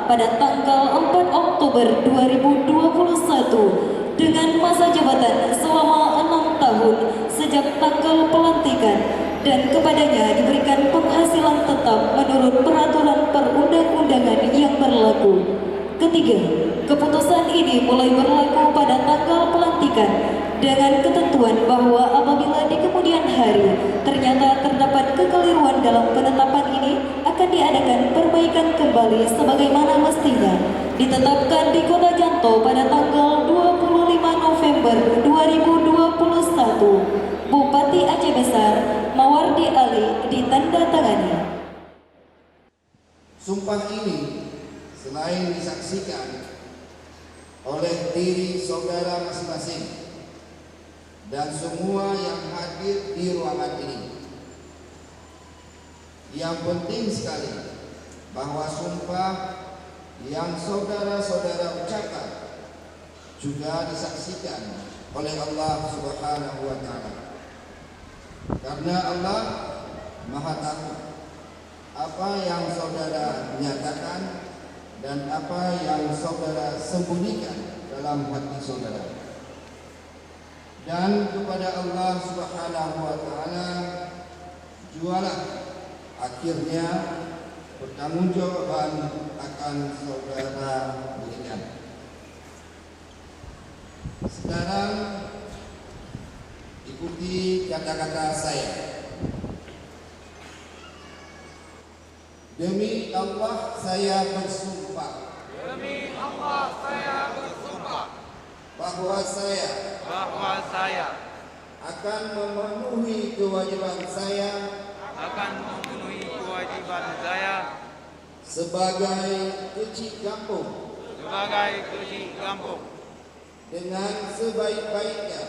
pada tanggal 4 Oktober 2021 dengan masa jabatan selama 6 tahun sejak tanggal pelantikan dan kepadanya diberikan penghasilan tetap menurut peraturan perundang-undangan yang berlaku. Ketiga, keputusan ini mulai berlaku pada tanggal pelantikan dengan ketentuan bahwa apabila di kemudian hari ternyata terdapat kekeliruan dalam penetapan ini akan diadakan perbaikan kembali sebagaimana mestinya. Ditetapkan di Kota Janto pada tanggal 25 November 2021. Bupati Aceh Besar Mawardi Ali ditandatangani. Sumpah ini selain disaksikan oleh diri saudara masing-masing dan semua yang hadir di ruangan ini, yang penting sekali bahwa sumpah yang saudara-saudara ucapkan juga disaksikan oleh Allah Subhanahu wa Ta'ala, karena Allah Maha Tahu apa yang saudara nyatakan dan apa yang saudara sembunyikan dalam hati saudara. Dan kepada Allah Subhanahu wa Ta'ala jualah akhirnya pertanggungjawaban akan saudara berikan. Sekarang ikuti kata-kata saya. Demi Allah saya bersumpah. Demi Allah saya bersumpah Bahwa saya akan memenuhi kewajiban saya sebagai kecil kampung dengan sebaik-baiknya,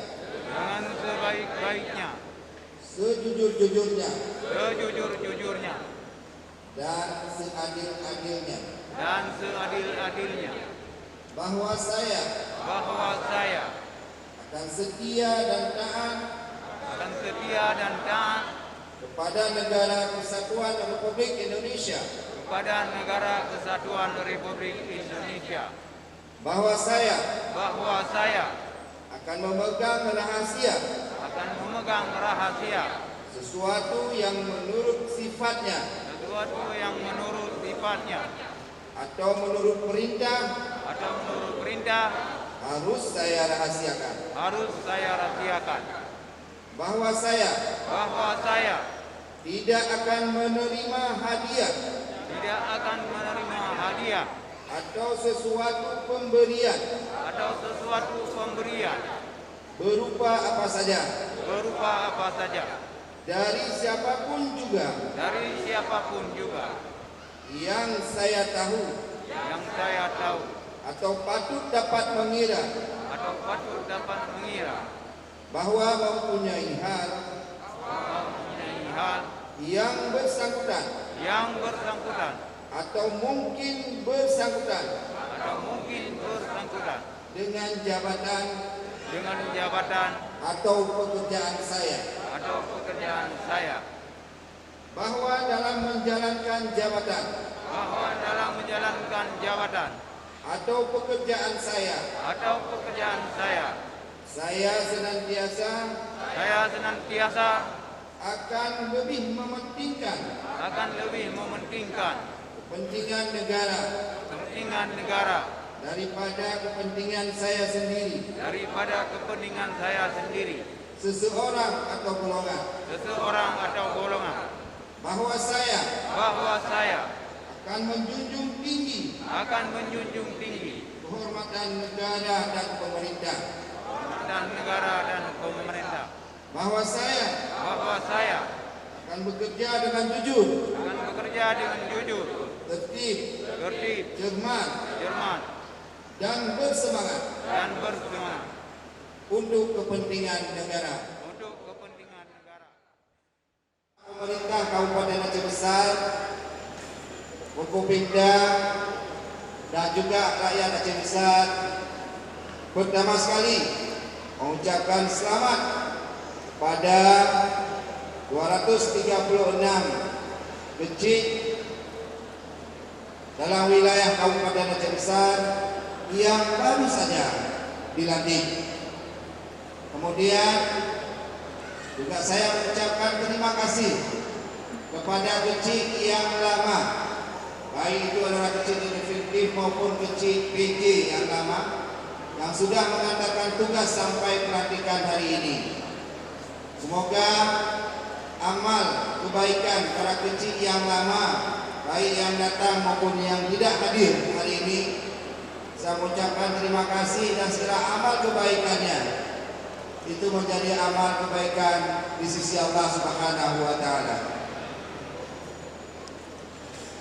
sejujur-jujurnya dan seadil-adilnya, bahwa saya akan setia dan taat kepada Negara Kesatuan Republik Indonesia bahwa saya akan memegang rahasia sesuatu yang menurut sifatnya atau menurut perintah harus saya rahasiakan, bahwa saya tidak akan menerima hadiah atau sesuatu pemberian berupa apa saja dari siapapun juga yang saya tahu atau patut dapat mengira bahwa mempunyai hal yang bersangkutan atau mungkin bersangkutan dengan jabatan atau pekerjaan saya, bahwa dalam menjalankan jabatan atau pekerjaan saya senantiasa akan lebih mementingkan kepentingan negara daripada kepentingan saya sendiri, seseorang atau golongan, bahwa saya akan menjunjung tinggi kehormatan negara dan pemerintah, bahwa saya akan bekerja dengan jujur, tertib, cermat, dan bersemangat untuk kepentingan negara. Pemerintah Kabupaten Aceh Besar, Forkopimda, dan juga rakyat Aceh Besar pertama sekali mengucapkan selamat pada 236 kecil dalam wilayah Kabupaten Aceh Besar yang baru saja dilantik. Kemudian juga saya mengucapkan terima kasih kepada kecil yang lama, baik itu adalah kecil definitif maupun kecil PJ yang lama, yang sudah mengadakan tugas sampai pelantikan hari ini. Semoga amal kebaikan para kecil yang lama, baik yang datang maupun yang tidak hadir hari ini, saya mengucapkan terima kasih, dan segala amal kebaikannya itu menjadi amal kebaikan di sisi Allah Subhanahu wa Ta'ala.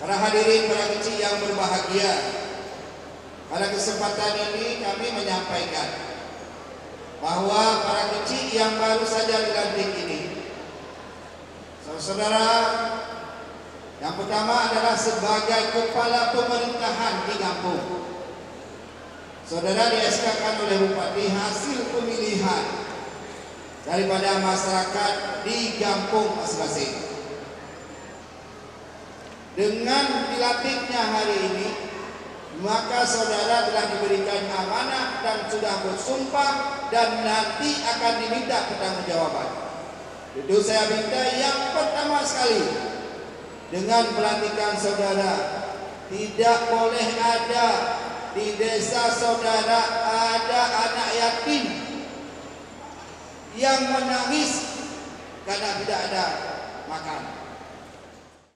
Para hadirin, para kecil yang berbahagia, pada kesempatan ini kami menyampaikan bahwa para kecil yang baru saja dilantik ini, saudara, yang pertama adalah sebagai kepala pemerintahan di kampung. Saudara di-SK-kan oleh Bupati hasil pemilihan daripada masyarakat di kampung masing-masing. Dengan dilantiknya hari ini, maka saudara telah diberikan amanah dan sudah bersumpah dan nanti akan diminta pertanggungjawaban. Itu saya minta yang pertama sekali, dengan pelantikan saudara, tidak boleh ada di desa saudara ada anak yatim yang menangis karena tidak ada makan.